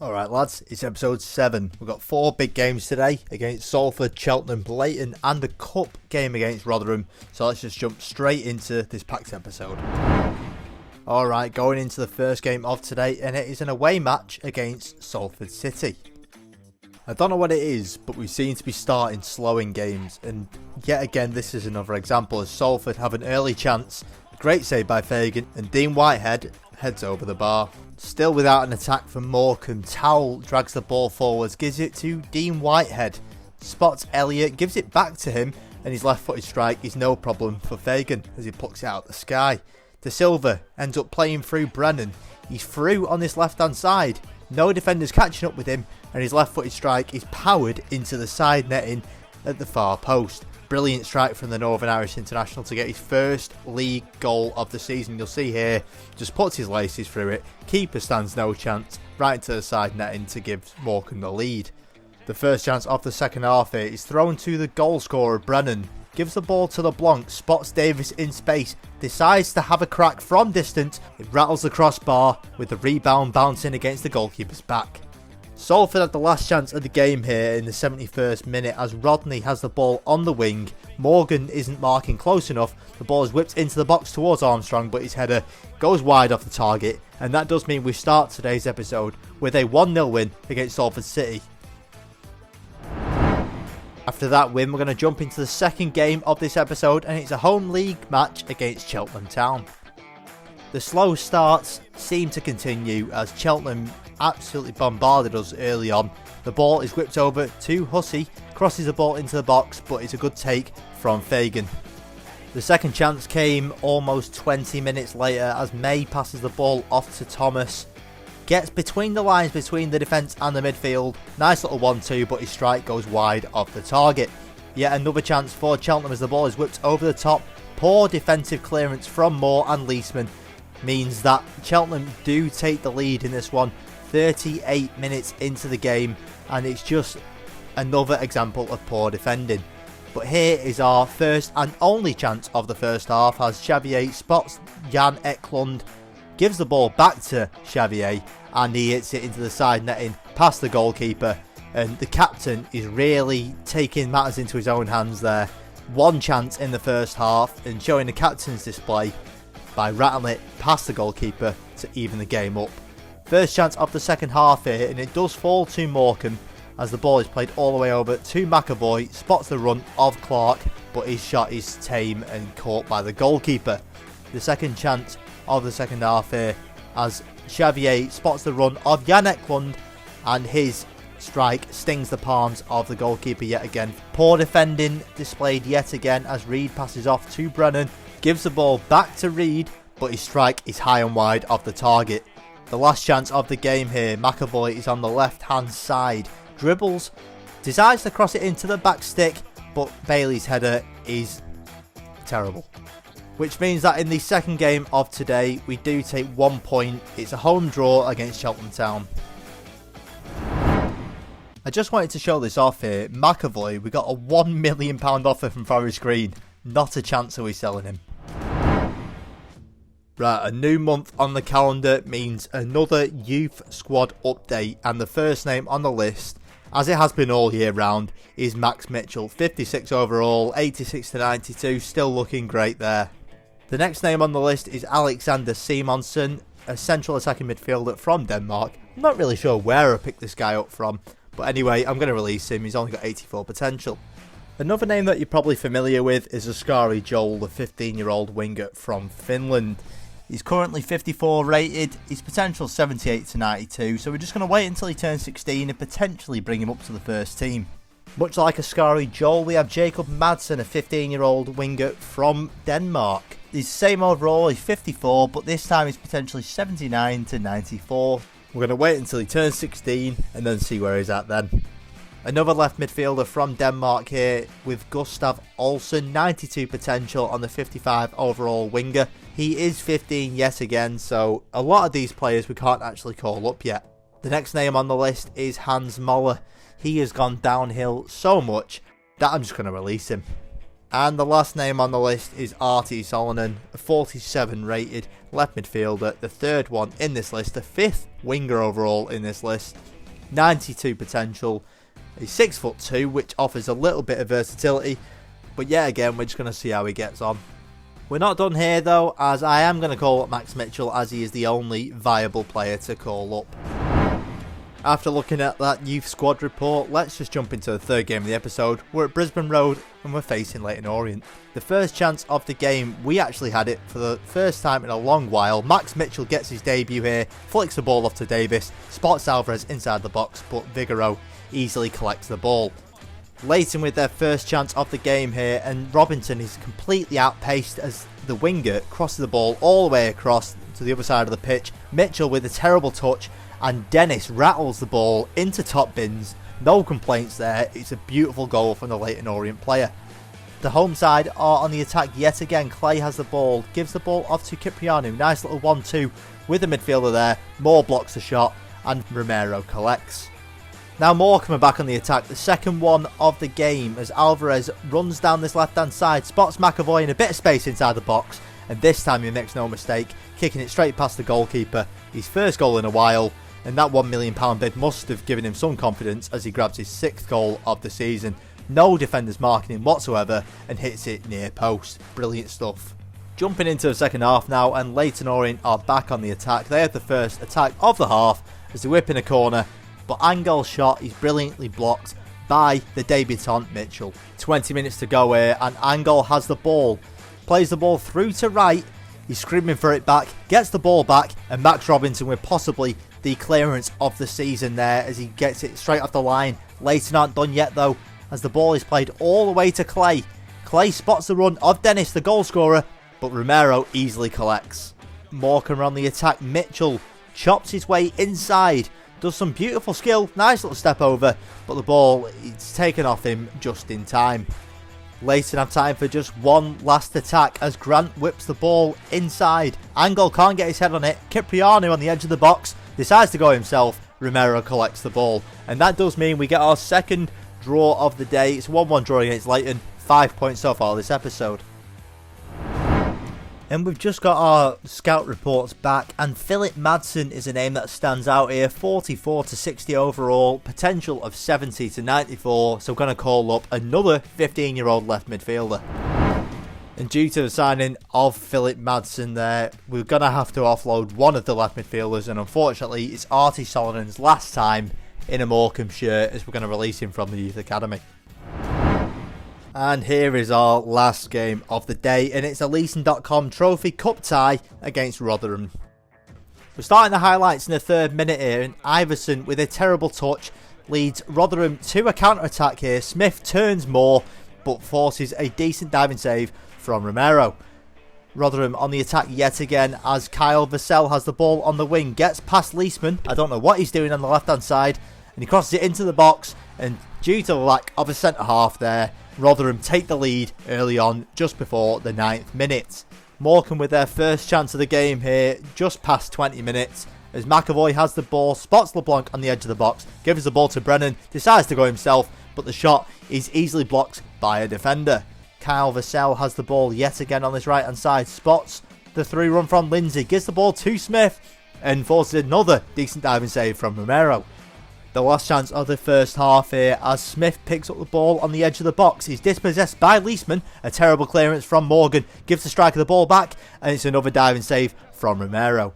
Alright lads, it's episode 7. We've got 4 big games today against Salford, Cheltenham, Leighton and a cup game against Rotherham. So let's just jump straight into this packed episode. Alright, going into the first game of today, and it is an away match against Salford City. I don't know what it is, but we seem to be starting slow in games, and yet again this is another example as Salford have an early chance. Great save by Fagan, and Dean Whitehead heads over the bar. Still without an attack from Morecambe, Towell drags the ball forwards, gives it to Dean Whitehead. Spots Elliott, gives it back to him, and his left-footed strike is no problem for Fagan as he plucks it out the sky. De Silva ends up playing through Brennan. He's through on this left-hand side. No defenders catching up with him, and his left-footed strike is powered into the side netting at the far post. Brilliant strike from the Northern Irish international to get his first league goal of the season. You'll see here, just puts his laces through it. Keeper stands no chance, right into the side netting to give Morecambe the lead. The first chance of the second half here is thrown to the goal scorer Brennan. Gives the ball to LeBlanc, spots Davis in space, decides to have a crack from distance. It rattles the crossbar with the rebound bouncing against the goalkeeper's back. Salford had the last chance of the game here in the 71st minute as Rodney has the ball on the wing. Morgan isn't marking close enough. The ball is whipped into the box towards Armstrong, but his header goes wide off the target. And that does mean we start today's episode with a 1-0 win against Salford City. After that win, we're going to jump into the second game of this episode, and it's a home league match against Cheltenham Town. The slow starts seem to continue as Cheltenham absolutely bombarded us early on. The ball is whipped over to Hussey, crosses the ball into the box, but it's a good take from Fagan. The second chance came almost 20 minutes later as May passes the ball off to Thomas. Gets between the lines between the defence and the midfield. Nice little 1-2, but his strike goes wide of the target. Yet another chance for Cheltenham as the ball is whipped over the top. Poor defensive clearance from Moore and Leesman means that Cheltenham do take the lead in this one. 38 minutes into the game, and it's just another example of poor defending. But here is our first and only chance of the first half as Xavier spots Jan Eklund, gives the ball back to Xavier, and he hits it into the side netting past the goalkeeper, and the captain is really taking matters into his own hands there. One chance in the first half and showing the captain's display by rattling it past the goalkeeper to even the game up. First chance of the second half here, and it does fall to Morecambe as the ball is played all the way over to McAvoy, spots the run of Clark, but his shot is tame and caught by the goalkeeper. The second chance of the second half here as Xavier spots the run of Jan Eklund, and his strike stings the palms of the goalkeeper yet again. Poor defending displayed yet again as Reed passes off to Brennan, gives the ball back to Reed, but his strike is high and wide of the target. The last chance of the game here, McAvoy is on the left hand side, dribbles, decides to cross it into the back stick, but Bailey's header is terrible. Which means that in the second game of today, we do take 1 point. It's a home draw against Cheltenham Town. I just wanted to show this off here. McAvoy, we got a £1 million offer from Forest Green. Not a chance are we selling him. Right, a new month on the calendar means another youth squad update, and the first name on the list, as it has been all year round, is Max Mitchell. 56 overall, 86 to 92, still looking great there. The next name on the list is Alexander Simonsen, a central attacking midfielder from Denmark. I'm not really sure where I picked this guy up from, but anyway, I'm going to release him. He's only got 84 potential. Another name that you're probably familiar with is Askari Joel, the 15-year-old winger from Finland. He's currently 54 rated, his potential 78 to 92, so we're just going to wait until he turns 16 and potentially bring him up to the first team. Much like Askari Joel, we have Jacob Madsen, a 15-year-old winger from Denmark. He's the same overall, he's 54, but this time he's potentially 79 to 94. We're going to wait until he turns 16 and then see where he's at then. Another left midfielder from Denmark here with Gustav Olsen, 92 potential on the 55 overall winger. He is 15 yet again, so a lot of these players we can't actually call up yet. The next name on the list is Hans Moller. He has gone downhill so much that I'm just going to release him. And the last name on the list is Artie Solonen, a 47 rated left midfielder, the third one in this list, the fifth winger overall in this list, 92 potential. He's 6'2", which offers a little bit of versatility, but yeah, again, we're just going to see how he gets on. We're not done here though, as I am going to call up Max Mitchell, as he is the only viable player to call up. After looking at that youth squad report, let's just jump into the third game of the episode. We're at Brisbane Road and we're facing Leyton Orient. The first chance of the game, we actually had it for the first time in a long while. Max Mitchell gets his debut here, flicks the ball off to Davis, spots Alvarez inside the box, but Vigoro easily collects the ball. Leyton with their first chance of the game here, and Robinson is completely outpaced as the winger crosses the ball all the way across to the other side of the pitch. Mitchell with a terrible touch, and Dennis rattles the ball into top bins. No complaints there. It's a beautiful goal from the Leyton Orient player. The home side are on the attack yet again. Clay has the ball, gives the ball off to Cipriano. Nice little 1-2 with the midfielder there. Moore blocks the shot and Romero collects. Now Morecambe are back on the attack. The second one of the game as Alvarez runs down this left hand side, spots McAvoy in a bit of space inside the box, and this time he makes no mistake, kicking it straight past the goalkeeper. His first goal in a while, and that £1 million bid must have given him some confidence as he grabs his 6th goal of the season. No defenders marking him whatsoever and hits it near post. Brilliant stuff. Jumping into the second half now, and Leyton Orient are back on the attack. They have the first attack of the half as they whip in a corner, but Angel's shot is brilliantly blocked by the debutant Mitchell. 20 minutes to go here and Angel has the ball. Plays the ball through to right. He's screaming for it back, gets the ball back, and Max Robinson with possibly the clearance of the season there as he gets it straight off the line. Leyton aren't done yet though, as the ball is played all the way to Clay. Clay spots the run of Dennis, the goal scorer, but Romero easily collects. Morecambe are on the attack. Mitchell chops his way inside, does some beautiful skill, nice little step over, but the ball is taken off him just in time. Leyton have time for just one last attack as Grant whips the ball inside. Angel can't get his head on it. Cipriano on the edge of the box decides to go himself. Romero collects the ball, and that does mean we get our second draw of the day. It's a 1-1 draw against Leyton. 5 points so far this episode. And we've just got our scout reports back, and Philip Madsen is a name that stands out here. 44 to 60 overall, potential of 70 to 94, so we're going to call up another 15-year-old left midfielder. And due to the signing of Philip Madsen there, we're going to have to offload one of the left midfielders, and unfortunately it's Artie Solonen's last time in a Morecambe shirt as we're going to release him from the youth academy. And here is our last game of the day, and it's a Leeson.com Trophy Cup tie against Rotherham. We're starting the highlights in the 3rd minute here, and Iverson with a terrible touch leads Rotherham to a counter-attack here. Smith turns more, but forces a decent diving save from Romero. Rotherham on the attack yet again as Kyle Vassell has the ball on the wing, gets past Leesman. I don't know what he's doing on the left-hand side, and he crosses it into the box, and due to the lack of a centre-half there, Rotherham take the lead early on, just before the 9th minute. Morecambe with their first chance of the game here, just past 20 minutes, as McAvoy has the ball, spots LeBlanc on the edge of the box, gives the ball to Brennan, decides to go himself, but the shot is easily blocked by a defender. Kyle Vassell has the ball yet again on this right hand side, spots the through run from Lindsay, gives the ball to Smith, and forces another decent diving save from Romero. The last chance of the first half here as Smith picks up the ball on the edge of the box. He's dispossessed by Leesman. A terrible clearance from Morgan gives the striker the ball back, and it's another diving save from Romero.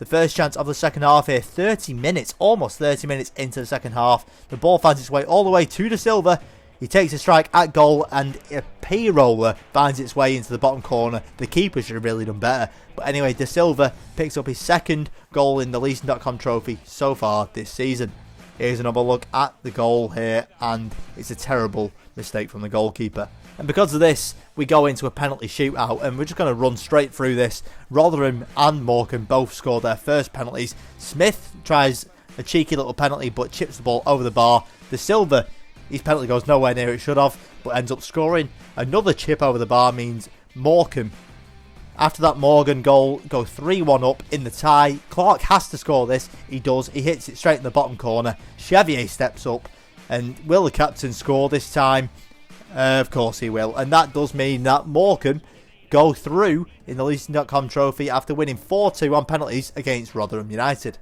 The first chance of the second half here, 30 minutes, almost 30 minutes into the second half. The ball finds its way all the way to De Silva. He takes a strike at goal, and a P-roller finds its way into the bottom corner. The keeper should have really done better. But anyway, De Silva picks up his second goal in the Leeson.com Trophy so far this season. Here's another look at the goal here, and it's a terrible mistake from the goalkeeper. And because of this, we go into a penalty shootout, and we're just going to run straight through this. Rotherham and Morecambe both scored their first penalties. Smith tries a cheeky little penalty, but chips the ball over the bar. De Silva, his penalty goes nowhere near it should have, but ends up scoring. Another chip over the bar means Morecambe, after that Morgan goal, go 3-1 up in the tie. Clark has to score this. He does. He hits it straight in the bottom corner. Chevier steps up. And will the captain score this time? Of course he will. And that does mean that Morecambe go through in the Leasing.com trophy after winning 4-2 on penalties against Rotherham United.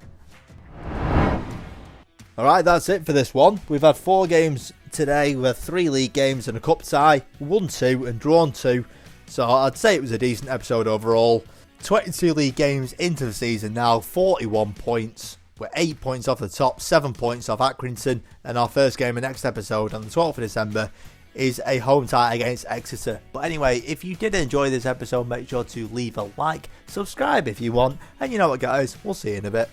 Alright, that's it for this one. We've had 4 games today. We've had 3 league games and a cup tie. Won 2 and drawn 2. So I'd say it was a decent episode overall. 22 league games into the season now. 41 points. We're 8 points off the top. 7 points off Accrington. And our first game in next episode on the 12th of December is a home tie against Exeter. But anyway, if you did enjoy this episode, make sure to leave a like, subscribe if you want, and you know what guys, we'll see you in a bit.